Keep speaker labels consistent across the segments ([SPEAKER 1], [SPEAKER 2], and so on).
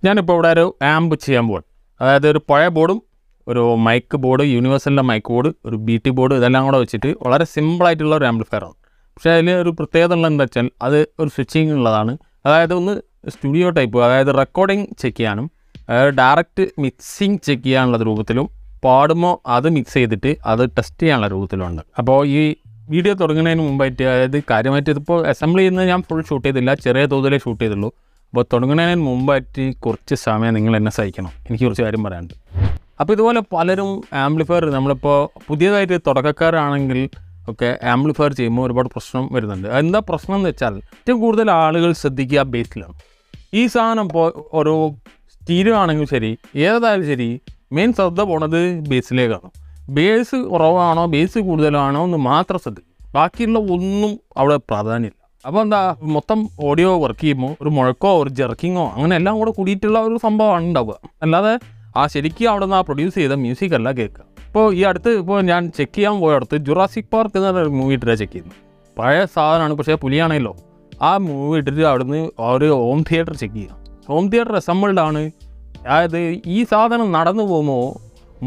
[SPEAKER 1] ഞാനിപ്പോൾ ഇവിടെ ഒരു ആംപ് ചെയ്യാൻ പോകും. അതായത് ഒരു പഴയ ബോർഡും ഒരു മൈക്ക് ബോർഡ്, യൂണിവേഴ്സലിൻ്റെ മൈക്ക് ബോർഡ്, ഒരു BT ബോർഡ് ഇതെല്ലാം കൂടെ വെച്ചിട്ട് വളരെ സിമ്പിളായിട്ടുള്ള ഒരു ആംപ്ലിഫയറാണ്. പക്ഷേ അതിൽ ഒരു പ്രത്യേകത ഉള്ളതെന്ന് വെച്ചാൽ അത് ഒരു സ്വിച്ചിങ് ഉള്ളതാണ്. അതായത് ഒന്ന് സ്റ്റുഡിയോ ടൈപ്പ്, അതായത് റെക്കോർഡിങ് ചെക്ക് ചെയ്യാനും ഡയറക്റ്റ് മിക്സിങ് ചെക്ക് ചെയ്യാനുള്ള രൂപത്തിലും പാടുമ്പോൾ അത് മിക്സ് ചെയ്തിട്ട് അത് ടെസ്റ്റ് ചെയ്യാനുള്ള രൂപത്തിലുണ്ട്. അപ്പോൾ ഈ വീഡിയോ തുടങ്ങുന്നതിന് മുമ്പായിട്ട്, അതായത് കാര്യമായിട്ട് ഇതിപ്പോൾ അസംബിൾ ചെയ്യുന്നത് ഞാൻ ഫുൾ ഷൂട്ട് ചെയ്തില്ല, ചെറിയ തോതിലേ ഷൂട്ട് ചെയ്തുള്ളൂ. അപ്പോൾ തുടങ്ങുന്നതിന് മുമ്പായിട്ട് കുറച്ച് സമയം നിങ്ങൾ എന്നെ സഹിക്കണം, എനിക്ക് കുറച്ച് കാര്യം പറയാനുണ്ട്. അപ്പോൾ ഇതുപോലെ പലരും ആംപ്ലിഫയർ, നമ്മളിപ്പോൾ പുതിയതായിട്ട് തുടക്കക്കാരാണെങ്കിൽ ഒക്കെ ആംപ്ലിഫയർ ചെയ്യുമ്പോൾ ഒരുപാട് പ്രശ്നം വരുന്നുണ്ട്. എന്താ പ്രശ്നം എന്ന് വെച്ചാൽ ഏറ്റവും കൂടുതൽ ആളുകൾ ശ്രദ്ധിക്കുക ബേസിലാണ്. ഈ സാധനം ഇപ്പോൾ ഒരു സ്റ്റീരിയോ ആണെങ്കിലും ശരി, ഏതായാലും ശരി, മെയിൻ ശ്രദ്ധ പോണത് ബേസിലേക്കാണ്. ബേസ് കുറവാണോ ബേസ് കൂടുതലാണോ എന്ന് മാത്രം ശ്രദ്ധിക്കും, ബാക്കിയുള്ള ഒന്നും അവിടെ പ്രാധാന്യമില്ല. അപ്പോൾ എന്താ, മൊത്തം ഓഡിയോ വർക്ക് ചെയ്യുമ്പോൾ ഒരു മുഴക്കോ ഒരു ജെർക്കിങ്ങോ അങ്ങനെ എല്ലാം കൂടെ കൂടിയിട്ടുള്ള ഒരു സംഭവമാണ് ഉണ്ടാവുക. അല്ലാതെ ശരിക്കും അവിടെ നിന്ന് പ്രൊഡ്യൂസ് ചെയ്ത മ്യൂസിക് അല്ല കേൾക്കുക. ഇപ്പോൾ ഈ അടുത്ത് ഞാൻ ചെക്ക് ചെയ്യാൻ പോയടുത്ത് ജുറാസിക് പാർക്ക് എന്നൊരു മൂവി ഇട്ടിട്ടാണ് ചെക്ക് ചെയ്യുന്നത്. പഴയ സാധനമാണ്, പക്ഷേ പുലിയാണല്ലോ. ആ മൂവി ഇട്ടിട്ട് അവിടുന്ന് ഒരു ഹോം തിയേറ്റർ ചെക്ക് ചെയ്യുക. ഹോം തിയേറ്റർ അസംബിൾഡ് ആണ്. അതായത് ഈ സാധനം നടന്നു പോകുമ്പോൾ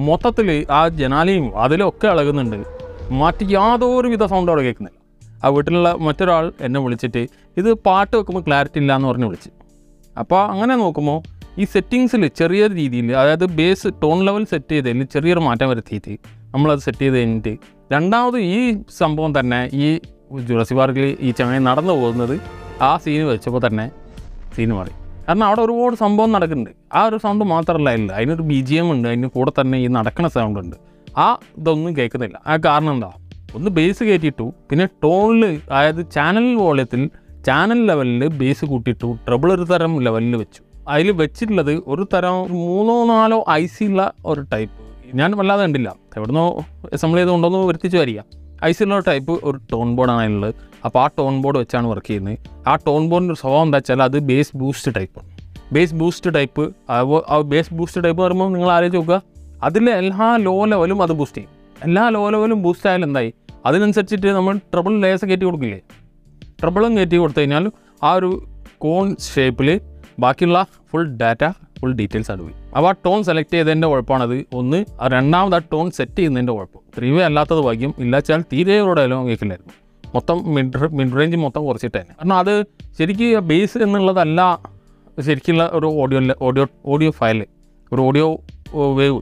[SPEAKER 1] മൊത്തത്തിൽ ആ ജനാലയും അതിലൊക്കെ ഇളകുന്നുണ്ട്, മറ്റ് യാതൊരുവിധ സൗണ്ടും അവിടെ കേൾക്കുന്നില്ല. ആ വീട്ടിലുള്ള മറ്റൊരാൾ എന്നെ വിളിച്ചിട്ട് ഇത് പാട്ട് വെക്കുമ്പോൾ ക്ലാരിറ്റി ഇല്ല എന്ന് പറഞ്ഞ് വിളിച്ച്. അപ്പോൾ അങ്ങനെ നോക്കുമ്പോൾ ഈ സെറ്റിങ്സിൽ ചെറിയ രീതിയിൽ, അതായത് ബേസ് ടോൺ ലെവൽ സെറ്റ് ചെയ്തതിൽ ചെറിയൊരു മാറ്റം വരുത്തിയിട്ട് നമ്മളത് സെറ്റ് ചെയ്ത് കഴിഞ്ഞിട്ട് രണ്ടാമത് ഈ സംഭവം തന്നെ ഈ ജുറാസിക് പാർക്കിൽ ഈ ചങ്ങായി നടന്നു പോകുന്നത് ആ സീന് വെച്ചപ്പോൾ തന്നെ സീന് മാറി. കാരണം അവിടെ ഒരുപാട് സംഭവം നടക്കുന്നുണ്ട്. ആ ഒരു സൗണ്ട് മാത്രമല്ല ഇല്ല, അതിനൊരു BGM ഉണ്ട്, അതിന് കൂടെ തന്നെ ഈ നടക്കുന്ന സൗണ്ട് ഉണ്ട്. ആ ഇതൊന്നും കേൾക്കുന്നില്ല. ആ കാരണം എന്താ, ഒന്ന് ബേസ് കയറ്റിയിട്ടു, പിന്നെ ടോണിൽ, അതായത് ചാനൽ വോളിയത്തിൽ ചാനൽ ലെവലിൽ ബേസ് കൂട്ടിയിട്ടു, ട്രബിൾ ഒരു തരം ലെവലിൽ വെച്ചു. അതിൽ വെച്ചിട്ടുള്ളത് ഒരു തരം 3-4 IC ഉള്ള ഒരു ടൈപ്പ്, ഞാൻ വല്ലാതെ കണ്ടില്ല, എവിടുന്നോ അസംബിൾ ചെയ്തുകൊണ്ടോന്ന് വരുത്തിച്ച് വരിക. IC ഉള്ള ടൈപ്പ് ഒരു ടോൺ ബോർഡാണ് അതിനുള്ളത്. അപ്പോൾ ആ ടോൺ ബോർഡ് വെച്ചാണ് വർക്ക് ചെയ്യുന്നത്. ആ ടോൺ ബോർഡിൻ്റെ സ്വഭാവം എന്താ വെച്ചാൽ അത് base boost type. Base boost type പറയുമ്പോൾ നിങ്ങൾ ആലോചിച്ച് നോക്കുക, അതിലെ എല്ലാ ലോ ലെവലും അത് ബൂസ്റ്റ് ചെയ്യും. എല്ലാ ലോ ലെവലും ബൂസ്റ്റ് ആയാലും എന്തായി, അതിനനുസരിച്ചിട്ട് നമ്മൾ ട്രബിൾ ലേസ് കയറ്റി കൊടുക്കില്ലേ, ട്രബിളും കയറ്റി കൊടുത്തു കഴിഞ്ഞാൽ ആ ഒരു കോൺ ഷേപ്പിൽ ബാക്കിയുള്ള ഫുൾ ഡാറ്റ, ഫുൾ ഡീറ്റെയിൽസ് ആണ് പോയി. അപ്പോൾ ആ ടോൺ സെലക്ട് ചെയ്തതിൻ്റെ കുഴപ്പമാണത് ഒന്ന്. രണ്ടാമത് ആ ടോൺ സെറ്റ് ചെയ്യുന്നതിൻ്റെ കുഴപ്പം. 3 വേ അല്ലാത്തത് ഭാഗ്യം, ഇല്ലാച്ചാൽ തീരെ ഒരു ഡയലോഗ് കേൾക്കില്ലായിരുന്നു. മൊത്തം മിഡ് റേഞ്ച് മൊത്തം കുറച്ചിട്ട് തന്നെ. കാരണം അത് ശരിക്കും ബേസ് എന്നുള്ളതല്ല, ശരിക്കുള്ള ഒരു ഓഡിയോ ഫയൽ, ഒരു ഓഡിയോ വേവ്,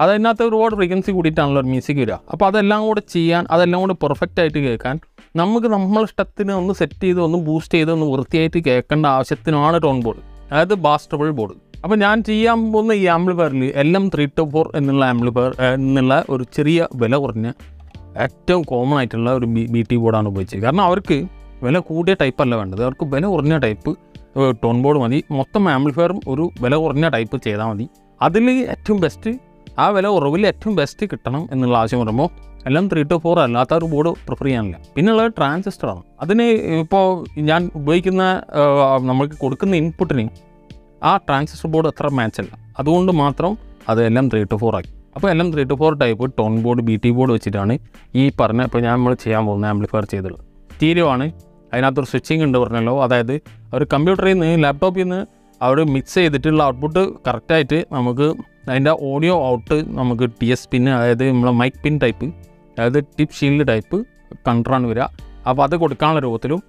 [SPEAKER 1] അതിനകത്ത് ഒരുപാട് ഫ്രീക്വൻസി കൂടിയിട്ടാണല്ലോ ഒരു മ്യൂസിക് വരിക. അപ്പോൾ അതെല്ലാം കൂടെ ചെയ്യാൻ, അതെല്ലാം കൂടെ പെർഫെക്റ്റ് ആയിട്ട് കേൾക്കാൻ നമുക്ക് നമ്മളിഷ്ടത്തിന് ഒന്ന് സെറ്റ് ചെയ്ത് ഒന്ന് ബൂസ്റ്റ് ചെയ്ത് ഒന്ന് വൃത്തിയായിട്ട് കേൾക്കേണ്ട ആവശ്യത്തിനാണ് ടോൺ ബോർഡ്, അതായത് ബാസ് ട്രബിൾ ബോർഡ്. അപ്പോൾ ഞാൻ ചെയ്യാൻ പോകുന്ന ഈ ആംപ്ലിഫയറിൽ LM324 എന്നുള്ള ആംപ്ലിഫയർ എന്നുള്ള ഒരു ചെറിയ വില കുറഞ്ഞ ഏറ്റവും കോമൺ ആയിട്ടുള്ള ഒരു BT ബോർഡാണ് ഉപയോഗിച്ചത്. കാരണം അവർക്ക് വില കൂടിയ ടൈപ്പ് അല്ല വേണ്ടത്, അവർക്ക് വില കുറഞ്ഞ ടൈപ്പ് ടോൺ ബോർഡ് മതി. മൊത്തം ആംപ്ലിഫയറും ഒരു വില കുറഞ്ഞ ടൈപ്പ് ചെയ്താൽ മതി. അതിൽ ഏറ്റവും ബെസ്റ്റ്, ആ വില കുറവിൽ ഏറ്റവും ബെസ്റ്റ് കിട്ടണം എന്നുള്ള ആവശ്യം വരുമ്പോൾ LM324 അല്ലാത്ത ഒരു ബോർഡ് പ്രിഫർ ചെയ്യാനില്ല. പിന്നെയുള്ളത് ട്രാൻസിസ്റ്ററാണ്. അതിന് ഇപ്പോൾ ഞാൻ ഉപയോഗിക്കുന്ന നമുക്ക് കൊടുക്കുന്ന ഇൻപുട്ടിന് ആ ട്രാൻസിസ്റ്റർ ബോർഡ് അത്ര മാച്ചല്ല, അതുകൊണ്ട് മാത്രം അത് LM324 ആക്കി. അപ്പോൾ LM324 type tone board BT board വെച്ചിട്ടാണ് ഈ പറഞ്ഞ ഇപ്പോൾ നമ്മൾ ചെയ്യാൻ പോകുന്ന ആംപ്ലിഫയർ ചെയ്തുള്ളത്. സ്റ്റീരിയോ ആണ്, അതിനകത്തൊരു സ്വിച്ചിങ് ഉണ്ട് പറഞ്ഞല്ലോ. അതായത് ഒരു കമ്പ്യൂട്ടറിൽ നിന്ന് ലാപ്ടോപ്പിൽ നിന്ന് അവർ മിക്സ് ചെയ്തിട്ടുള്ള ഔട്ട്പുട്ട് കറക്റ്റായിട്ട് നമുക്ക് അതിൻ്റെ ഓഡിയോ ഔട്ട് നമുക്ക് TS പിന്ന്, അതായത് നമ്മളെ മൈക്ക് പിൻ ടൈപ്പ്, അതായത് ടിപ്പ് ഷീൽഡ് ടൈപ്പ് കണ്ടറാണ് വരിക. അപ്പോൾ അത് കൊടുക്കാനുള്ള രൂപത്തിലും,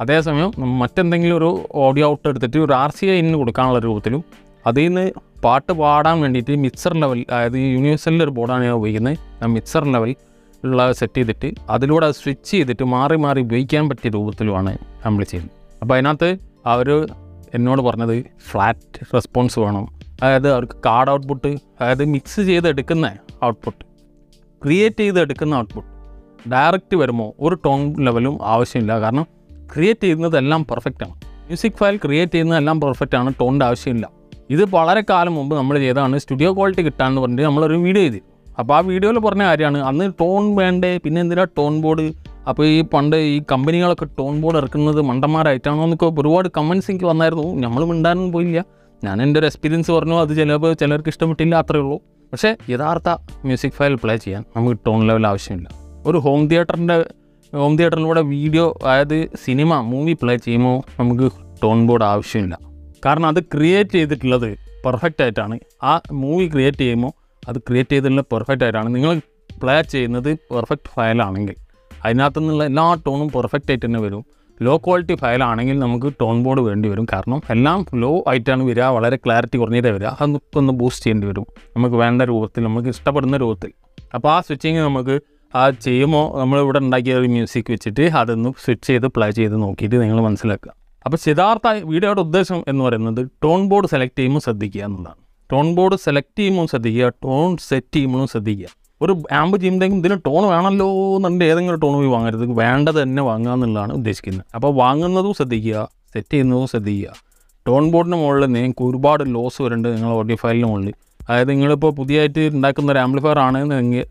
[SPEAKER 1] അതേസമയം മറ്റെന്തെങ്കിലും ഒരു ഓഡിയോ ഔട്ട് എടുത്തിട്ട് ഒരു RCA ഇന്ന് കൊടുക്കാനുള്ള രൂപത്തിലും, അതിൽ നിന്ന് പാട്ട് പാടാൻ വേണ്ടിയിട്ട് മിക്സർ ലെവൽ, അതായത് യൂണിവേഴ്സലിൻ്റെ ഒരു ബോർഡാണ് ഞാൻ ഉപയോഗിക്കുന്നത്. ആ മിക്സർ ലെവൽ ഉള്ള സെറ്റ് ചെയ്തിട്ട് അതിലൂടെ അത് സ്വിച്ച് ചെയ്തിട്ട് മാറി മാറി ഉപയോഗിക്കാൻ പറ്റിയ രൂപത്തിലുമാണ് നമ്മൾ ചെയ്യുന്നത്. അപ്പോൾ അതിനകത്ത് അവർ എന്നോട് പറഞ്ഞത് ഫ്ലാറ്റ് റെസ്പോൺസ് വേണം, അതായത് അവർക്ക് കാർഡ് ഔട്ട്പുട്ട്, അതായത് മിക്സ് ചെയ്തെടുക്കുന്ന ഔട്ട്പുട്ട്, ക്രിയേറ്റ് ചെയ്തെടുക്കുന്ന ഔട്ട്പുട്ട് ഡയറക്റ്റ് വരുമ്പോൾ ഒരു ടോൺ ലെവലും ആവശ്യമില്ല. കാരണം ക്രിയേറ്റ് ചെയ്യുന്നതെല്ലാം പെർഫെക്റ്റാണ്, മ്യൂസിക് ഫയൽ ക്രിയേറ്റ് ചെയ്യുന്നതെല്ലാം പെർഫെക്റ്റാണ്, ടോണിൻ്റെ ആവശ്യമില്ല. ഇത് വളരെ കാലം മുമ്പ് നമ്മൾ ചെയ്തതാണ്. സ്റ്റുഡിയോ ക്വാളിറ്റി കിട്ടാമെന്ന് പറഞ്ഞിട്ട് നമ്മളൊരു വീഡിയോ ചെയ്തു. അപ്പോൾ ആ വീഡിയോയിൽ പറഞ്ഞ കാര്യമാണ്, അന്ന് ടോൺ വേണ്ടേ, പിന്നെ എന്തിനാ ടോൺ ബോർഡ്, അപ്പോൾ ഈ പണ്ട് ഈ കമ്പനികളൊക്കെ ടോൺ ബോർഡ് ഇറക്കുന്നത് മണ്ടന്മാരായിട്ടാണോ എന്നൊക്കെ ഒരുപാട് കമൻസ് എനിക്ക് വന്നായിരുന്നു. നമ്മൾ മിണ്ടാനൊന്നും പോയില്ല, ഞാൻ എൻ്റെ ഒരു എക്സ്പീരിയൻസ് പറഞ്ഞു. അത് ചിലപ്പോൾ ചിലർക്ക് ഇഷ്ടപ്പെട്ടില്ല, അത്രയേ ഉള്ളൂ. പക്ഷേ യഥാർത്ഥ മ്യൂസിക് ഫയൽ പ്ലേ ചെയ്യാൻ നമുക്ക് ടോൺ ലെവൽ ആവശ്യമില്ല. ഒരു ഹോം തിയേറ്ററിലൂടെ വീഡിയോ, അതായത് സിനിമ മൂവി പ്ലേ ചെയ്യുമ്പോൾ നമുക്ക് ടോൺ ബോർഡ് ആവശ്യമില്ല. കാരണം അത് ക്രിയേറ്റ് ചെയ്തിട്ടുള്ളത് പെർഫെക്റ്റ് ആയിട്ടാണ്. ആ മൂവി ക്രിയേറ്റ് ചെയ്യുമ്പോൾ അത് ക്രിയേറ്റ് ചെയ്തിട്ടുള്ളത് പെർഫെക്റ്റ് ആയിട്ടാണ്. നിങ്ങൾ പ്ലേ ചെയ്യുന്നത് പെർഫെക്റ്റ് ഫയലാണെങ്കിൽ അതിനകത്തു നിന്നുള്ള എല്ലാ ടോണും പെർഫെക്റ്റ് ആയിട്ട് തന്നെ വരും. ലോ ക്വാളിറ്റി ഫയലാണെങ്കിൽ നമുക്ക് ടോൺ ബോർഡ് വേണ്ടി വരും. കാരണം എല്ലാം ലോ ആയിട്ടാണ് വരിക, വളരെ ക്ലാരിറ്റി കുറഞ്ഞിട്ടേ വരിക. അതൊക്കെ ബൂസ്റ്റ് ചെയ്യേണ്ടി വരും നമുക്ക് വേണ്ട രൂപത്തിൽ, നമുക്ക് ഇഷ്ടപ്പെടുന്ന രൂപത്തിൽ. അപ്പോൾ ആ സ്വിച്ചിങ് നമുക്ക് ആ ചെയ്യുമ്പോൾ നമ്മളിവിടെ ഉണ്ടാക്കിയ ഒരു മ്യൂസിക് വെച്ചിട്ട് അതൊന്ന് സ്വിച്ച് ചെയ്ത് പ്ലേ ചെയ്ത് നോക്കിയിട്ട് നിങ്ങൾ മനസ്സിലാക്കുക. അപ്പോൾ യഥാർത്ഥ വീഡിയോയുടെ ഉദ്ദേശം എന്ന് പറയുന്നത് ടോൺ ബോർഡ് സെലക്ട് ചെയ്യുമ്പോൾ ശ്രദ്ധിക്കുക എന്നുള്ളതാണ്. ടോൺ ബോർഡ് സെലക്ട് ചെയ്യുമ്പോൾ ശ്രദ്ധിക്കുക, ടോൺ സെറ്റ് ചെയ്യുമ്പോഴും ശ്രദ്ധിക്കുക. ഒരു ആമ്പ് ചെയ്യുമ്പോഴത്തേക്കും ഇതിന് ടോൺ വേണമല്ലോ എന്നുണ്ട് ഏതെങ്കിലും ടോൺ പോയി വാങ്ങരുത്, വേണ്ടത് തന്നെ വാങ്ങുക എന്നുള്ളതാണ് ഉദ്ദേശിക്കുന്നത്. അപ്പോൾ വാങ്ങുന്നതും ശ്രദ്ധിക്കുക, സെറ്റ് ചെയ്യുന്നതും ശ്രദ്ധിക്കുക. ടോൺ ബോർഡിന് മുകളിൽ നിങ്ങൾക്ക് ഒരുപാട് ലോസ് വരുന്നുണ്ട് നിങ്ങൾ ഓഡിയോ ഫയലിന് മുകളിൽ. അതായത് നിങ്ങളിപ്പോൾ പുതിയതായിട്ട് ഉണ്ടാക്കുന്ന ഒരു ആംപ്ലിഫയർ ആണ്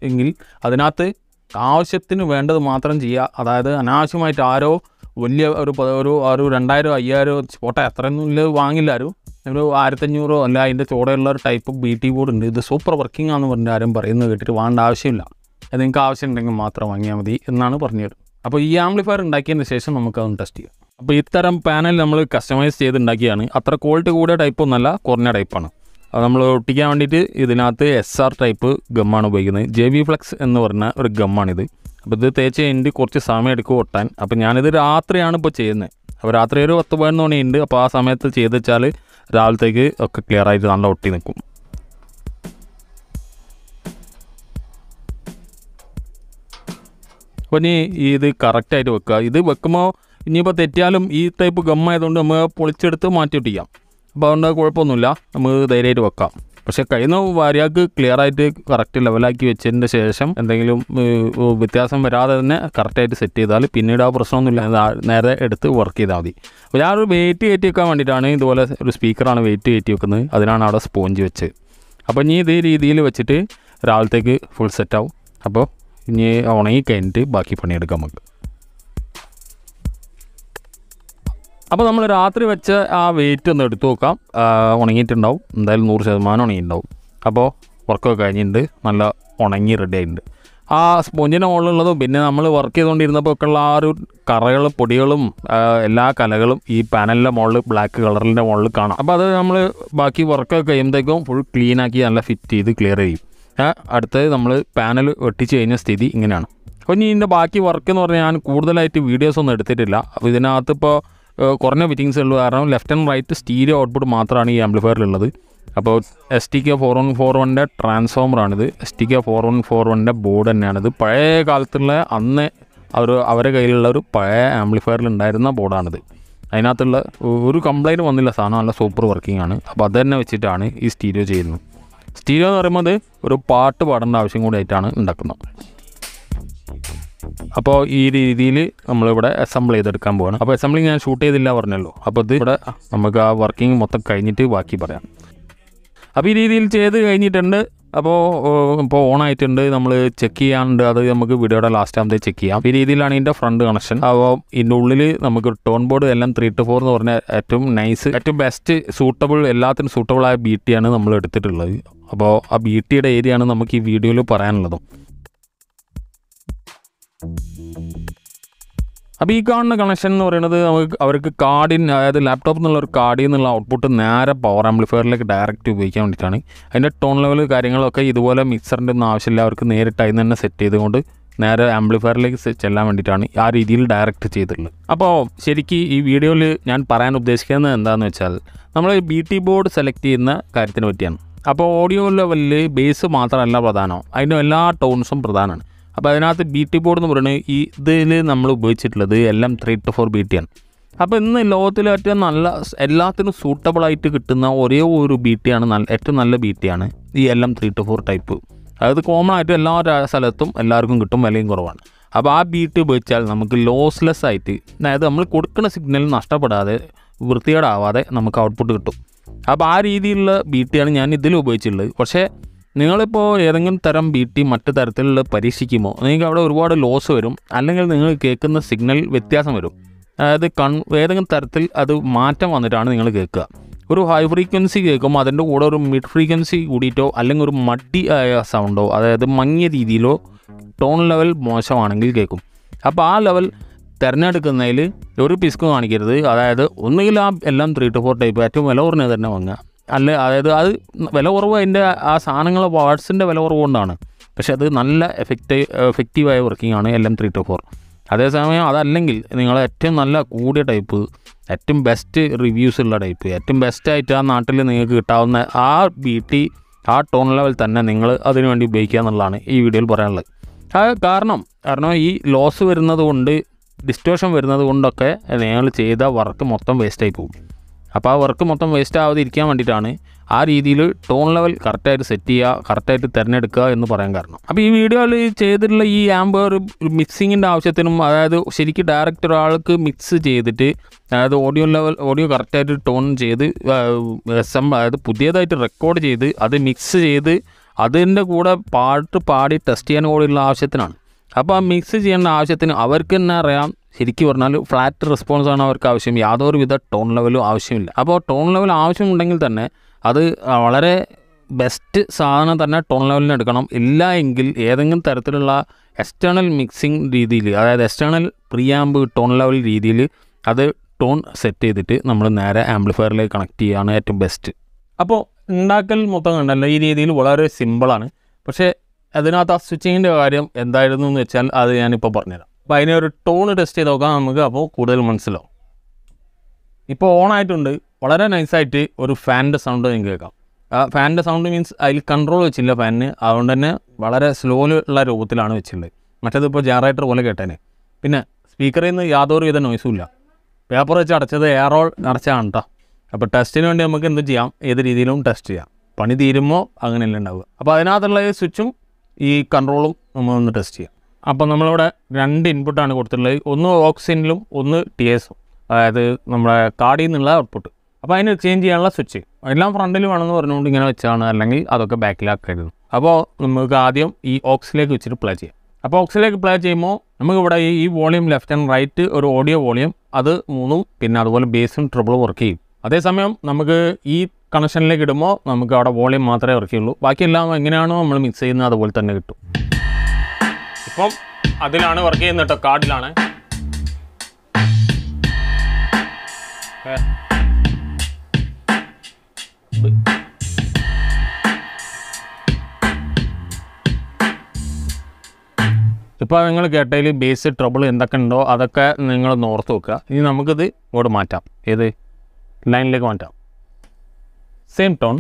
[SPEAKER 1] എങ്കിൽ അതിനകത്ത് ആവശ്യത്തിന് വേണ്ടത് മാത്രം ചെയ്യുക. അതായത് അനാവശ്യമായിട്ട് ആരോ വലിയ ഒരു 2000 5000 പോട്ടെ അത്രയൊന്നും ഇല്ല വാങ്ങില്ല ആരും, ഒരു 1500 അല്ല അതിൻ്റെ ചോടെയുള്ള ഒരു ടൈപ്പ് BT ബോർഡ് ഉണ്ട്, ഇത് സൂപ്പർ വർക്കിംഗ് ആണെന്ന് പറഞ്ഞിട്ട് ആരും പറയുന്നത് കേട്ടിട്ട് വാങ്ങേണ്ട ആവശ്യമില്ല. അത് നിങ്ങൾക്ക് ആവശ്യമുണ്ടെങ്കിൽ മാത്രം വാങ്ങിയാൽ മതി എന്നാണ് പറഞ്ഞത്. അപ്പോൾ ഈ ആംപ്ലിഫയർ ഉണ്ടാക്കിയതിന് ശേഷം നമുക്കതൊന്ന് ടെസ്റ്റ് ചെയ്യാം. അപ്പോൾ ഇത്തരം പാനൽ നമ്മൾ കസ്റ്റമൈസ് ചെയ്തുണ്ടാക്കിയാണ്. അത്ര ക്വാളിറ്റി കൂടിയ ടൈപ്പൊന്നല്ല, കുറഞ്ഞ ടൈപ്പാണ്. അത് നമ്മൾ ഒട്ടിക്കാൻ വേണ്ടിയിട്ട് ഇതിനകത്ത് SR ടൈപ്പ് ഗമ്മാണ് ഉപയോഗിക്കുന്നത്. JV Flex എന്ന് പറഞ്ഞ ഒരു ഗമ്മാണിത്. അപ്പോൾ ഇത് തേച്ച് കഴിഞ്ഞിട്ട് കുറച്ച് സമയം എടുക്കും ഒട്ടാൻ. അപ്പോൾ ഞാനിത് രാത്രിയാണ് ഇപ്പോൾ ചെയ്യുന്നത്. അപ്പോൾ രാത്രി ഒരു 10-11 മണിയുണ്ട്. അപ്പോൾ ആ സമയത്ത് ചെയ്ത് വെച്ചാൽ രാവിലത്തേക്ക് ഒക്കെ ക്ലിയർ ആയിട്ട് നല്ല ഒട്ടി നിൽക്കും. അപ്പോൾ ഇനി ഇത് കറക്റ്റായിട്ട് വെക്കുക. ഇത് വെക്കുമ്പോൾ ഇനിയിപ്പോൾ തെറ്റിയാലും ഈ ടൈപ്പ് ഗമ്മായതുകൊണ്ട് നമ്മൾ പൊളിച്ചെടുത്ത് മാറ്റി ഒട്ടിക്കാം. അപ്പോൾ അതുകൊണ്ട് കുഴപ്പമൊന്നുമില്ല, നമുക്ക് ധൈര്യമായിട്ട് വെക്കാം. പക്ഷേ കഴിയുന്ന വാരിയാക്ക് ക്ലിയർ ആയിട്ട് കറക്റ്റ് ലെവലാക്കി വെച്ചതിൻ്റെ ശേഷം എന്തെങ്കിലും വ്യത്യാസം വരാതെ തന്നെ കറക്റ്റായിട്ട് സെറ്റ് ചെയ്താൽ പിന്നീട് ആ പ്രശ്നമൊന്നുമില്ല, നേരെ എടുത്ത് വർക്ക് ചെയ്താൽ മതി. അപ്പോൾ ഞാനൊരു വെയിറ്റ് കയറ്റി വെക്കാൻ വേണ്ടിയിട്ടാണ് ഇതുപോലെ ഒരു സ്പീക്കറാണ് വെയിറ്റ് കയറ്റി വെക്കുന്നത്. അതിനാണ് അവിടെ സ്പോഞ്ച് വെച്ച്. അപ്പോൾ ഇനി ഇതേ രീതിയിൽ വെച്ചിട്ട് രാവിലത്തേക്ക് ഫുൾ സെറ്റാവും. അപ്പോൾ ഇനി ഉണങ്ങി കഴിഞ്ഞിട്ട് ബാക്കി പണിയെടുക്കാം നമുക്ക്. അപ്പോൾ നമ്മൾ രാത്രി വെച്ച ആ വെയിറ്റ് ഒന്ന് എടുത്തു നോക്കാം. ഉണങ്ങിയിട്ടുണ്ടാവും, എന്തായാലും 100% ഉണങ്ങിയിട്ടുണ്ടാവും. അപ്പോൾ വർക്കൊക്കെ കഴിഞ്ഞിട്ടുണ്ട്, നല്ല ഉണങ്ങി റെഡി ആയിട്ടുണ്ട്. ആ സ്പോഞ്ചിൻ്റെ മുകളിലുള്ളതും പിന്നെ നമ്മൾ വർക്ക് ചെയ്തുകൊണ്ടിരുന്നപ്പോൾ ഒക്കെ ഉള്ള ആ ഒരു കറകളും പൊടികളും എല്ലാ കലകളും ഈ പാനലിൻ്റെ മുകളിൽ ബ്ലാക്ക് കളറിൻ്റെ മുകളിൽ കാണാം. അപ്പോൾ അത് നമ്മൾ ബാക്കി വർക്കൊക്കെ കഴിയുമ്പോഴത്തേക്കും ഫുൾ ക്ലീനാക്കി നല്ല ഫിറ്റ് ചെയ്ത് ക്ലിയർ ചെയ്യും. അടുത്തത് നമ്മൾ പാനൽ വെട്ടിച്ച് കഴിഞ്ഞ സ്ഥിതി ഇങ്ങനെയാണ്. അപ്പോൾ ഇനി ഇതിൻ്റെ ബാക്കി വർക്ക് എന്ന് പറഞ്ഞാൽ ഞാൻ കൂടുതലായിട്ട് വീഡിയോസൊന്നും എടുത്തിട്ടില്ല. അപ്പോൾ ഇതിനകത്ത് ഇപ്പോൾ കുറഞ്ഞ ഫിറ്റിങ്സ് ഉള്ളൂ. കാരണം left and right stereo output മാത്രമാണ് ഈ ആംപ്ലിഫയറിലുള്ളത്. അപ്പോൾ STK4141 ട്രാൻസ്ഫോമറാണിത്. STK4141 ബോർഡ് തന്നെയാണിത്. പഴയ കാലത്തുള്ള അന്ന് അവരുടെ കയ്യിലുള്ള ഒരു പഴയ ആംപ്ലിഫയറിൽ ഉണ്ടായിരുന്ന ബോർഡാണിത്. അതിനകത്തുള്ള ഒരു കംപ്ലൈൻറ്റ് വന്നില്ല, സാധനം നല്ല സൂപ്പർ വർക്കിംഗ് ആണ്. അപ്പോൾ അത് തന്നെ വെച്ചിട്ടാണ് ഈ സ്റ്റീരിയോ ചെയ്യുന്നത്. സ്റ്റീരിയോ എന്ന് പറയുമ്പോൾ ഒരു പാട്ട് പാടേണ്ട ആവശ്യം കൂടി ആയിട്ടാണ് ഉണ്ടാക്കുന്നത്. അപ്പോൾ ഈ രീതിയിൽ നമ്മളിവിടെ അസംബിൾ ചെയ്തെടുക്കാൻ പോവാണ്. അപ്പോൾ അസംബ്ലിങ് ഞാൻ ഷൂട്ട് ചെയ്തില്ല പറഞ്ഞല്ലോ. അപ്പോൾ ഇത് ഇവിടെ നമുക്ക് ആ വർക്കിംഗ് മൊത്തം കഴിഞ്ഞിട്ട് ബാക്കി പറയാം. അപ്പോൾ ഈ രീതിയിൽ ചെയ്ത് കഴിഞ്ഞിട്ടുണ്ട്. അപ്പോൾ ഓണായിട്ടുണ്ട്, നമ്മൾ ചെക്ക് ചെയ്യാനുണ്ട്. അത് നമുക്ക് വീഡിയോയുടെ ലാസ്റ്റ് ആകുമ്പോൾ ചെക്ക് ചെയ്യാം. ഈ രീതിയിലാണ് ഇതിൻ്റെ ഫ്രണ്ട് കണക്ഷൻ. അപ്പോൾ ഇതിൻ്റെ ഉള്ളിൽ നമുക്ക് ടോൺ ബോർഡ് എല്ലാം 3 to 4 എന്ന് പറഞ്ഞാൽ ഏറ്റവും നൈസ്, ഏറ്റവും ബെസ്റ്റ് സൂട്ടബിൾ, എല്ലാത്തിനും സൂട്ടബിളായ BT ആണ് നമ്മൾ എടുത്തിട്ടുള്ളത്. അപ്പോൾ ആ BTയുടെ ഏരിയ ആണ് നമുക്ക് ഈ വീഡിയോയിൽ പറയാനുള്ളതും. അപ്പോൾ ഈ കാണുന്ന കണക്ഷൻ എന്ന് പറയുന്നത് അവർക്ക് അതായത് ലാപ്ടോപ്പിൽ നിന്നുള്ള ഒരു കാർഡിൽ നിന്നുള്ള ഔട്ട്പുട്ട് നേരെ പവർ ആംപ്ലിഫയറിലേക്ക് ഡയറക്റ്റ് ഉപയോഗിക്കാൻ വേണ്ടിയിട്ടാണ്. അതിൻ്റെ ടോൺ ലെവൽ കാര്യങ്ങളൊക്കെ ഇതുപോലെ മിക്സറിൻ്റെ ഒന്നും ആവശ്യമില്ല, അവർക്ക് നേരിട്ട് അതിന് തന്നെ സെറ്റ് ചെയ്തുകൊണ്ട് നേരെ ആംപ്ലിഫയറിലേക്ക് ചെല്ലാൻ വേണ്ടിയിട്ടാണ് ആ രീതിയിൽ ഡയറക്റ്റ് ചെയ്തിട്ടുള്ളത്. അപ്പോൾ ശരിക്കും ഈ വീഡിയോയിൽ ഞാൻ പറയാൻ ഉദ്ദേശിക്കുന്നത് എന്താണെന്ന് വെച്ചാൽ നമ്മൾ BT ബോർഡ് സെലക്ട് ചെയ്യുന്ന കാര്യത്തിനെ പറ്റിയാണ്. അപ്പോൾ ഓഡിയോ ലെവലിൽ ബേസ് മാത്രമല്ല പ്രധാനം, അതിൻ്റെ എല്ലാ ടോൺസും പ്രധാനമാണ്. അപ്പോൾ അതിനകത്ത് BT ബോർഡ് എന്ന് പറയുന്നത് ഇതിൽ നമ്മൾ ഉപയോഗിച്ചിട്ടുള്ളത് എല്ലാം 3 to 4 BT ആണ്. അപ്പോൾ ഇന്ന് ലോകത്തിൽ ഏറ്റവും നല്ല എല്ലാത്തിനും സൂട്ടബിളായിട്ട് കിട്ടുന്ന ഒരേ ഒരു BT ആണ്, ഏറ്റവും നല്ല BT ആണ് ഈ എല്ലാം 3 to 4 ടൈപ്പ്. അതായത് കോമൺ ആയിട്ട് എല്ലാ സ്ഥലത്തും എല്ലാവർക്കും കിട്ടും, വിലയും കുറവാണ്. അപ്പോൾ ആ BT ഉപയോഗിച്ചാൽ നമുക്ക് ലോസ്ലെസ് ആയിട്ട്, അതായത് നമ്മൾ കൊടുക്കുന്ന സിഗ്നൽ നഷ്ടപ്പെടാതെ വൃത്തികേടാവാതെ നമുക്ക് ഔട്ട്പുട്ട് കിട്ടും. അപ്പോൾ ആ രീതിയിലുള്ള BT ആണ് ഞാൻ ഇതിൽ ഉപയോഗിച്ചിട്ടുള്ളത്. പക്ഷേ നിങ്ങളിപ്പോൾ ഏതെങ്കിലും തരം BT മറ്റു തരത്തിലുള്ള പരീക്ഷിക്കുമ്പോൾ നിങ്ങൾക്ക് അവിടെ ഒരുപാട് ലോസ് വരും, അല്ലെങ്കിൽ നിങ്ങൾ കേൾക്കുന്ന സിഗ്നൽ വ്യത്യാസം വരും. അതായത് ഏതെങ്കിലും തരത്തിൽ അത് മാറ്റം വന്നിട്ടാണ് നിങ്ങൾ കേൾക്കുക. ഒരു ഹൈ ഫ്രീക്വൻസി കേൾക്കുമ്പോൾ അതിൻ്റെ കൂടെ ഒരു മിഡ് ഫ്രീക്വൻസി കൂടിയിട്ടോ അല്ലെങ്കിൽ ഒരു മഡി ആയ സൗണ്ടോ, അതായത് മങ്ങിയ രീതിയിലോ ടോൺ ലെവൽ മോശമാണെങ്കിൽ കേൾക്കും. അപ്പോൾ ആ ലെവൽ തിരഞ്ഞെടുക്കുന്നതിൽ ഒരു പിസ്കും കാണിക്കരുത്. അതായത് ഒന്നുകിൽ ആ എല്ലാം 3 to 4 ടൈപ്പ് ഏറ്റവും വില കുറഞ്ഞത് തന്നെ വാങ്ങുക. അതായത് അത് വില കുറവ് അതിൻ്റെ ആ സാധനങ്ങൾ പാർട്സിൻ്റെ വില കുറവ് കൊണ്ടാണ്. പക്ഷെ അത് നല്ല എഫക്റ്റീവായ വർക്കിംഗ് ആണ് എല്ലാം 3 to 4. അതേസമയം അതല്ലെങ്കിൽ നിങ്ങൾ ഏറ്റവും നല്ല കൂടിയ ടൈപ്പ്, ഏറ്റവും ബെസ്റ്റ് റിവ്യൂസ് ഉള്ള ടൈപ്പ്, ഏറ്റവും ബെസ്റ്റായിട്ട് ആ നാട്ടിൽ നിങ്ങൾക്ക് കിട്ടാവുന്ന ആ BT ആ ടോൺ ലെവൽ തന്നെ നിങ്ങൾ അതിനു വേണ്ടി ഉപയോഗിക്കുക എന്നുള്ളതാണ് ഈ വീഡിയോയിൽ പറയാനുള്ളത്. കാരണം ഈ ലോസ് വരുന്നത് കൊണ്ട്, ഡിസ്റ്റോഷൻ വരുന്നത് കൊണ്ടൊക്കെ നിങ്ങൾ ചെയ്ത വർക്ക് മൊത്തം വേസ്റ്റായി പോകും. അപ്പോൾ ആ വർക്ക് മൊത്തം വേസ്റ്റ് ആവാതിരിക്കാൻ വേണ്ടിയിട്ടാണ് ആ രീതിയിൽ ടോൺ ലെവൽ കറക്റ്റായിട്ട് സെറ്റ് ചെയ്യുക, കറക്റ്റായിട്ട് തിരഞ്ഞെടുക്കുക എന്ന് പറയാൻ കാരണം. അപ്പോൾ ഈ വീഡിയോയിൽ ചെയ്തിട്ടുള്ള ഈ ആംബ് ഒരു മിക്സിങ്ങിൻ്റെ ആവശ്യത്തിനും, അതായത് ശരിക്കും ഡയറക്റ്റ് ഒരാൾക്ക് മിക്സ് ചെയ്തിട്ട്, അതായത് ഓഡിയോ കറക്റ്റായിട്ട് ടോൺ ചെയ്ത് അതായത് പുതിയതായിട്ട് റെക്കോർഡ് ചെയ്ത് അത് മിക്സ് ചെയ്ത് അതിൻ്റെ കൂടെ പാട്ട് പാടി ടെസ്റ്റ് ചെയ്യാൻ കൂടിയുള്ള ആവശ്യത്തിനാണ്. അപ്പോൾ ആ മിക്സ് ചെയ്യേണ്ട ആവശ്യത്തിന് അവർക്ക് തന്നെ അറിയാം, ശരിക്കും പറഞ്ഞാൽ ഫ്ലാറ്റ് റെസ്പോൺസാണ് അവർക്ക് ആവശ്യം, യാതൊരു വിധ ടോൺ ലെവലും ആവശ്യമില്ല. അപ്പോൾ ടോൺ ലെവൽ ആവശ്യമുണ്ടെങ്കിൽ തന്നെ അത് വളരെ ബെസ്റ്റ് സാധനം തന്നെ ടോൺ ലെവലിന് എടുക്കണം. ഇല്ല എങ്കിൽ ഏതെങ്കിലും തരത്തിലുള്ള എക്സ്റ്റേണൽ മിക്സിങ് രീതിയിൽ, അതായത് എക്സ്റ്റേണൽ പ്രീആംബ് ടോൺ ലെവൽ രീതിയിൽ അത് ടോൺ സെറ്റ് ചെയ്തിട്ട് നമ്മൾ നേരെ ആംപ്ലിഫയറിലേക്ക് കണക്ട് ചെയ്യുകയാണ് ഏറ്റവും ബെസ്റ്റ്. അപ്പോൾ ഉണ്ടാക്കൽ മൊത്തം കണ്ടല്ലോ ഈ രീതിയിൽ വളരെ സിമ്പിളാണ്. പക്ഷേ അതിനകത്ത് ആ സ്വിച്ചിങ്ങിൻ്റെ കാര്യം എന്തായിരുന്നു എന്ന് വെച്ചാൽ അത് ഞാനിപ്പോൾ പറഞ്ഞുതരാം. അപ്പോൾ അതിനെ ഒരു ടോൺ ടെസ്റ്റ് ചെയ്ത് നോക്കാം നമുക്ക്, അപ്പോൾ കൂടുതൽ മനസ്സിലാവും. ഇപ്പോൾ ഓണായിട്ടുണ്ട്. വളരെ നൈസായിട്ട് ഒരു ഫാനിൻ്റെ സൗണ്ട് നിങ്ങൾക്ക് കേൾക്കാം. ആ ഫാനിൻ്റെ സൗണ്ട് മീൻസ് അതിൽ കൺട്രോൾ വെച്ചില്ല ഫാനിന്, അതുകൊണ്ട് തന്നെ വളരെ സ്ലോയിലുള്ള രൂപത്തിലാണ് വെച്ചിട്ടുള്ളത്. മറ്റേതിപ്പോൾ ജനറേറ്റർ പോലെ കേട്ടേനെ. പിന്നെ സ്പീക്കറിൽ നിന്ന് യാതൊരു വിധ നോയ്സും ഇല്ല. പേപ്പർ വെച്ച് അടച്ചത് എയറോൾ അടച്ചാണ് കേട്ടോ. അപ്പോൾ ടെസ്റ്റിന് വേണ്ടി നമുക്ക് എന്ത് ചെയ്യാം, ഏത് രീതിയിലും ടെസ്റ്റ് ചെയ്യാം. പണി തീരുമ്പോൾ അങ്ങനെയല്ല ഉണ്ടാവുക. അപ്പോൾ അതിനകത്തുള്ള ഈ സ്വിച്ചും ഈ കൺട്രോളും നമ്മളൊന്ന് ടെസ്റ്റ് ചെയ്യാം. അപ്പോൾ നമ്മളിവിടെ 2 ഇൻപുട്ടാണ് കൊടുത്തിട്ടുള്ളത്. ഒന്ന് ഓക്സിനിലും ഒന്ന് TSും, അതായത് നമ്മുടെ കാർഡിൽ നിന്നുള്ള ഔട്ട്പുട്ട്. അപ്പോൾ അതിന് ചേഞ്ച് ചെയ്യാനുള്ള സ്വിച്ച് എല്ലാം ഫ്രണ്ടിൽ വേണമെന്ന് പറഞ്ഞുകൊണ്ട് ഇങ്ങനെ വെച്ചാണ്, അല്ലെങ്കിൽ അതൊക്കെ ബാക്കിലാക്കരുത്. അപ്പോൾ നമുക്ക് ആദ്യം ഈ ഓക്സിലേക്ക് വെച്ചിട്ട് പ്ലേ ചെയ്യാം. അപ്പോൾ ഓക്സിലേക്ക് പ്ലേ ചെയ്യുമ്പോൾ നമുക്കിവിടെ ഈ വോളിയം ലെഫ്റ്റ് ആൻഡ് റൈറ്റ് ഒരു ഓഡിയോ വോളിയം അത് 3ഉം പിന്നെ അതുപോലെ ബേസും ട്രിബിളും വർക്ക് ചെയ്യും. അതേസമയം നമുക്ക് ഈ കണക്ഷനിലേക്ക് ഇടുമ്പോൾ നമുക്ക് അവിടെ വോളിയം മാത്രമേ വർക്ക് ചെയ്യുള്ളൂ. ബാക്കിയെല്ലാം എങ്ങനെയാണോ നമ്മൾ മിക്സ് ചെയ്യുന്നത് അതുപോലെ തന്നെ കിട്ടും. ഇപ്പം അതിലാണ് വർക്ക് ചെയ്യുന്നത് കേട്ടോ, കാർഡിലാണ്. ഇപ്പോൾ നിങ്ങൾ കേട്ടതിൽ ബേസ് ട്രബിൾ എന്തൊക്കെ ഉണ്ടോ അതൊക്കെ നിങ്ങളൊന്ന് ഓർത്ത് വെക്കുക. ഇനി നമുക്കിത് ഇങ്ങോട്ട് മാറ്റാം, ഏത് ലൈനിലേക്ക് മാറ്റാം. Same tone.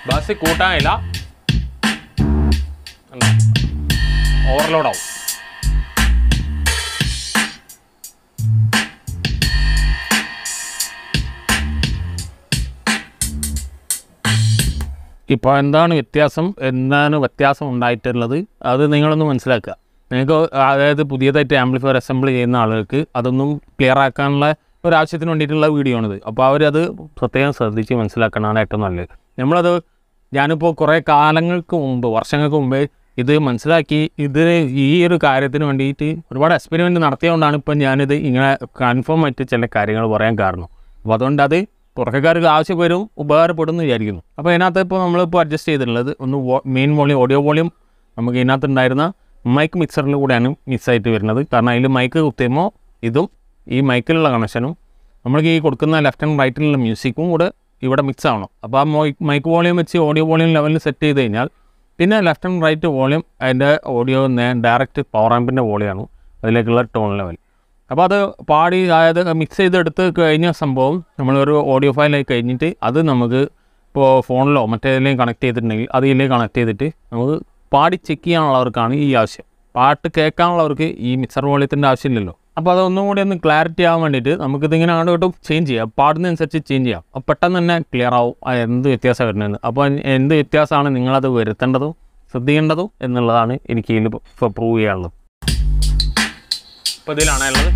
[SPEAKER 1] ബാസ് കൂട്ടാനില്ല, ഓവർലോഡാവും. ഇപ്പോൾ എന്താണ് വ്യത്യാസം ഉണ്ടായിട്ടുള്ളത് അത് നിങ്ങളൊന്ന് മനസ്സിലാക്കുക. നിങ്ങൾക്ക് അതായത് പുതിയതായിട്ട് ആംപ്ലിഫയർ അസംബിൾ ചെയ്യുന്ന ആളുകൾക്ക് അതൊന്നും ക്ലിയർ ആക്കാനുള്ള ഒരാവശ്യത്തിന് വേണ്ടിയിട്ടുള്ള വീഡിയോ ആണിത്. അപ്പോൾ അവരത് പ്രത്യേകം ശ്രദ്ധിച്ച് മനസ്സിലാക്കാനാണ് ഏറ്റവും നല്ലത്. ഞാനിപ്പോൾ കുറേ കാലങ്ങൾക്ക് മുമ്പ്, വർഷങ്ങൾക്ക് മുമ്പേ ഇത് മനസ്സിലാക്കി ഈ ഒരു കാര്യത്തിന് വേണ്ടിയിട്ട് ഒരുപാട് എക്സ്പെരിമെൻറ്റ് നടത്തിയതുകൊണ്ടാണ് ഇപ്പം ഞാനിത് ഇങ്ങനെ കൺഫേം ആയിട്ട് ചില കാര്യങ്ങൾ പറയാൻ കാരണം. അപ്പോൾ അതുകൊണ്ട് അത് പുറക്കാർക്ക് ആവശ്യം വരും, ഉപകാരപ്പെടും എന്ന് വിചാരിക്കുന്നു. അപ്പോൾ ഇതിനകത്ത് ഇപ്പോൾ നമ്മളിപ്പോൾ അഡ്ജസ്റ്റ് ചെയ്തിട്ടുള്ളത് ഒന്ന് മെയിൻ വോളിയം, ഓഡിയോ വോളിയം നമുക്ക് ഇതിനകത്ത് ഉണ്ടായിരുന്ന മൈക്ക് മിക്സറിൽ കൂടെയാണ് മിക്സായിട്ട് വരുന്നത്. കാരണം അതിൽ മൈക്ക് കുത്തിയുമ്പോൾ ഇതും ഈ മൈക്കിലുള്ള കണക്ഷനും നമ്മൾക്ക് ഈ കൊടുക്കുന്ന ലെഫ്റ്റ് ആൻഡ് റൈറ്റിലുള്ള മ്യൂസിക്കും കൂടെ ഇവിടെ മിക്സ് ആവണം. അപ്പോൾ ആ മൈക്ക് വോളിയം വെച്ച് ഓഡിയോ വോളിയം ലെവലിൽ സെറ്റ് ചെയ്ത് കഴിഞ്ഞാൽ പിന്നെ ലെഫ്റ്റ് ആൻഡ് റൈറ്റ് വോളിയം അതിൻ്റെ ഓഡിയോ ഡയറക്റ്റ് പവർ ആമ്പിൻ്റെ വോളിയമാണ് അതിലേക്കുള്ള ടോൺ ലെവൽ. അപ്പോൾ അത് പാടി അതായത് മിക്സ് ചെയ്തെടുത്ത് കഴിഞ്ഞ സംഭവം നമ്മളൊരു ഓഡിയോ ഫയലായി കഴിഞ്ഞിട്ട് അത് നമുക്ക് ഇപ്പോൾ ഫോണിലോ മറ്റേതിലേയും കണക്ട് ചെയ്തിട്ടുണ്ടെങ്കിൽ അതിലേക്ക് കണക്ട് ചെയ്തിട്ട് നമുക്ക് പാടി ചെക്ക് ചെയ്യാനുള്ളവർക്കാണ് ഈ ആവശ്യം. പാട്ട് കേൾക്കാനുള്ളവർക്ക് ഈ മിക്സർ വോളിയത്തിൻ്റെ ആവശ്യമില്ലല്ലോ. അപ്പോൾ അതൊന്നും കൂടി ഒന്ന് ക്ലാരിറ്റി ആവാൻ വേണ്ടിയിട്ട് നമുക്കിതിങ്ങനെ അങ്ങോട്ടും ചേഞ്ച് ചെയ്യാം, പാടുന്നതനുസരിച്ച് ചേഞ്ച് ചെയ്യാം. അപ്പോൾ പെട്ടെന്ന് തന്നെ ക്ലിയർ ആവും എന്ത് വ്യത്യാസം വരുന്നതെന്ന്. അപ്പോൾ എന്ത് വ്യത്യാസമാണ് നിങ്ങളത് വരുത്തേണ്ടതും ശ്രദ്ധിക്കേണ്ടതും എന്നുള്ളതാണ് എനിക്ക് ഇതിൽ ഇപ്പോൾ പ്രൂവ് ചെയ്യാനുള്ളത്. ഇപ്പോൾ ഇതിലാണ് ഉള്ളത്.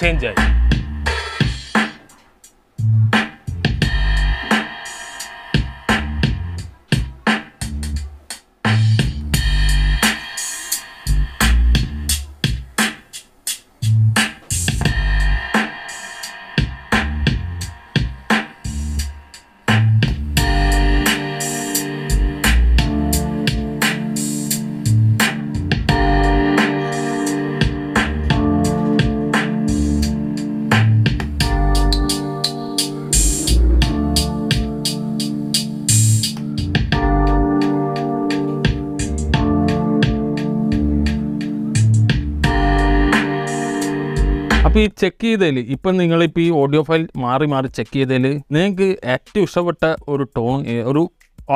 [SPEAKER 1] ചേഞ്ച് ആയി. അപ്പോൾ ഈ ചെക്ക് ചെയ്തതിൽ ഇപ്പം നിങ്ങളിപ്പോൾ ഈ ഓഡിയോ ഫയൽ മാറി ചെക്ക് ചെയ്തതിൽ നിങ്ങൾക്ക് ഏറ്റവും ഇഷ്ടപ്പെട്ട ഒരു ടോൺ ഒരു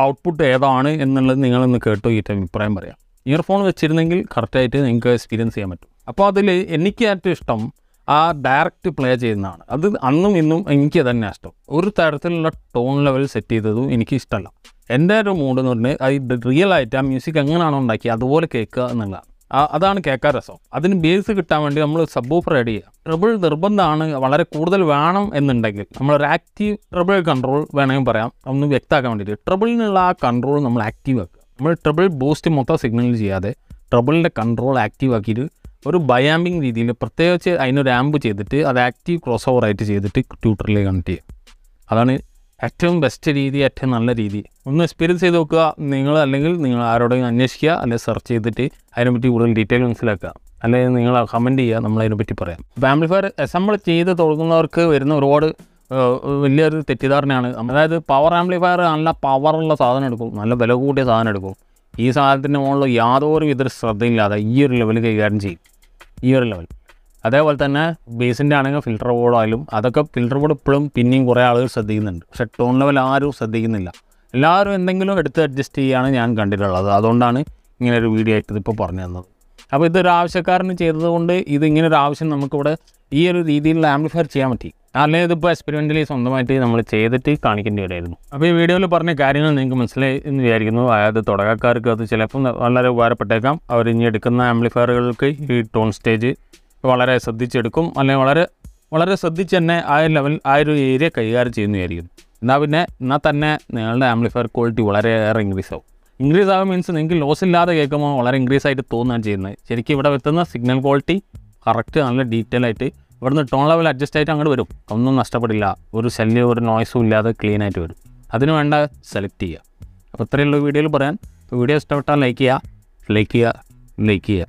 [SPEAKER 1] ഔട്ട്പുട്ട് ഏതാണ് എന്നുള്ളത് നിങ്ങളൊന്ന് കേട്ടോ ഈ അഭിപ്രായം പറയാം. ഇയർഫോൺ വെച്ചിരുന്നെങ്കിൽ കറക്റ്റായിട്ട് നിങ്ങൾക്ക് എക്സ്പീരിയൻസ് ചെയ്യാൻ പറ്റും. അപ്പോൾ അതിൽ എനിക്ക് ഏറ്റവും ഇഷ്ടം ആ ഡയറക്റ്റ് പ്ലേ ചെയ്യുന്നതാണ്. അത് അന്നും ഇന്നും എനിക്ക് തന്നെ ഇഷ്ടം. ഒരു തരത്തിലുള്ള ടോൺ ലെവൽ സെറ്റ് ചെയ്തതും എനിക്ക് ഇഷ്ടമല്ല. എൻ്റെ ഒരു മൂഡ് എന്ന് പറഞ്ഞാൽ അത് റിയലായിട്ട് ആ മ്യൂസിക് എങ്ങനെയാണോ ഉണ്ടാക്കി അതുപോലെ കേൾക്കുക എന്നുള്ളതാണ്. അതാണ് കേൾക്കാൻ രസം. അതിന് ബേസ് കിട്ടാൻ വേണ്ടി നമ്മൾ സബ് ഊഫർ ആഡ് ചെയ്യുക. ട്രബിൾ നിർബന്ധമാണ്, വളരെ കൂടുതൽ വേണം എന്നുണ്ടെങ്കിൽ നമ്മളൊരു ആക്റ്റീവ് ട്രബിൾ കൺട്രോൾ വേണമെങ്കിൽ പറയാം. ഒന്ന് വ്യക്തമാക്കാൻ വേണ്ടിയിട്ട് ട്രബിളിനുള്ള ആ കൺട്രോൾ നമ്മൾ ആക്റ്റീവ് ആക്കുക. നമ്മൾ ട്രബിൾ ബൂസ്റ്റ് മൊത്തം സിഗ്നൽ ചെയ്യാതെ ട്രബിളിൻ്റെ കൺട്രോൾ ആക്റ്റീവ് ആക്കിയിട്ട് ഒരു ബയാമ്പിങ് രീതിയിൽ പ്രത്യേകിച്ച് അതിനൊരു ആമ്പ് ചെയ്തിട്ട് അത് ആക്റ്റീവ് ക്രോസ് ഓവർ ആയിട്ട് ചെയ്തിട്ട് ട്യൂട്ടറിലേക്ക് കണക്ട് ചെയ്യുക. അതാണ് ഏറ്റവും ബെസ്റ്റ് രീതി, ഏറ്റവും നല്ല രീതി. ഒന്ന് എക്സ്പീരിയൻസ് ചെയ്ത് നോക്കുക നിങ്ങൾ, അല്ലെങ്കിൽ നിങ്ങൾ ആരോടെങ്കിലും അന്വേഷിക്കുക, അല്ലെങ്കിൽ സെർച്ച് ചെയ്തിട്ട് അതിനെപ്പറ്റി കൂടുതൽ ഡീറ്റെയിൽ മനസ്സിലാക്കുക, അല്ലെങ്കിൽ നിങ്ങൾ കമൻറ്റ് ചെയ്യുക, നമ്മളതിനെപ്പറ്റി പറയാം. ഇപ്പോൾ ആംപ്ലിഫയർ അസംബിൾ ചെയ്ത് തുടങ്ങുന്നവർക്ക് വരുന്ന ഒരുപാട് വലിയൊരു തെറ്റിദ്ധാരണയാണ്. അതായത് പവർ ആംപ്ലിഫയർ നല്ല പവറുള്ള സാധനം എടുക്കും, നല്ല വില കൂടിയ സാധനം എടുക്കും. ഈ സാധനത്തിൻ്റെ മുകളിൽ യാതൊരു വിധ ശ്രദ്ധയില്ലാതെ ഈ ഒരു ലെവൽ കൈകാര്യം ചെയ്യും. ഈ ഒരു ലെവൽ അതേപോലെ തന്നെ ബേസിൻ്റെ ആണെങ്കിൽ ഫിൽറ്റർ ബോർഡായാലും അതൊക്കെ ഫിൽറ്റർ ബോർഡ് ഇപ്പോഴും പിന്നെയും കുറേ ആളുകൾ ശ്രദ്ധിക്കുന്നുണ്ട്. പക്ഷേ ടോൺ ലെവൽ ആരും ശ്രദ്ധിക്കുന്നില്ല. എല്ലാവരും എന്തെങ്കിലും എടുത്ത് അഡ്ജസ്റ്റ് ചെയ്യുകയാണ് ഞാൻ കണ്ടിട്ടുള്ളത്. അതുകൊണ്ടാണ് ഇങ്ങനെ ഒരു വീഡിയോ ആയിട്ട് ഇതിപ്പോൾ പറഞ്ഞു തന്നത്. അപ്പോൾ ഇതൊരു ആവശ്യക്കാരന് ചെയ്തതുകൊണ്ട് ഇതിങ്ങനൊരു ആവശ്യം നമുക്കിവിടെ ഈ ഒരു രീതിയിലുള്ള ആംപ്ലിഫയർ ചെയ്യാൻ പറ്റി. അല്ലെങ്കിൽ ഇതിപ്പോൾ എക്സ്പെരിമെൻ്റലി സ്വന്തമായിട്ട് നമ്മൾ ചെയ്തിട്ട് കാണിക്കേണ്ടി വരുമായിരുന്നു. അപ്പോൾ ഈ വീഡിയോയിൽ പറഞ്ഞ കാര്യങ്ങൾ നിങ്ങൾക്ക് മനസ്സിലായി എന്ന് വിചാരിക്കുന്നു. അതായത് തുടക്കക്കാർക്ക് അത് ചിലപ്പോൾ വളരെ ഉപകാരപ്പെട്ടേക്കാം. അവർ ഇനി എടുക്കുന്ന ആംപ്ലിഫയറുകൾക്ക് ഈ ടോൺ സ്റ്റേജ് വളരെ ശ്രദ്ധിച്ചെടുക്കും, അല്ലെങ്കിൽ വളരെ ശ്രദ്ധിച്ച് തന്നെ ആ ലെവൽ ആ ഒരു ഏരിയ കൈകാര്യം ചെയ്യുന്നതായിരിക്കും. എന്നാൽ തന്നെ നിങ്ങളുടെ ആംപ്ലിഫയർ ക്വാളിറ്റി വളരെയേറെ ഇൻക്രീസ് ആവും. ഇൻക്രീസ് ആകും മീൻസ് നിങ്ങൾക്ക് ലോസ് ഇല്ലാതെ കേൾക്കുമ്പോൾ വളരെ ഇൻക്രീസ് ആയിട്ട് തോന്നുകയാണ് ചെയ്യുന്നത്. ശരിക്കും ഇവിടെ എത്തുന്ന സിഗ്നൽ ക്വാളിറ്റി കറക്റ്റ് നല്ല ഡീറ്റെയിൽ ആയിട്ട് ഇവിടുന്ന് ടോൺ ലെവൽ അഡ്ജസ്റ്റ് ആയിട്ട് അങ്ങോട്ട് വരും. ഒന്നും നഷ്ടപ്പെടില്ല, ഒരു ശല്യം ഒരു നോയ്സും ഇല്ലാതെ ക്ലീൻ ആയിട്ട് വരും. അതിന് വേണ്ട സെലക്ട് ചെയ്യുക. അപ്പോൾ ഇത്രയുള്ള വീഡിയോയിൽ പറയാൻ. വീഡിയോ ഇഷ്ടപ്പെട്ടാൽ ലൈക്ക് ചെയ്യുക.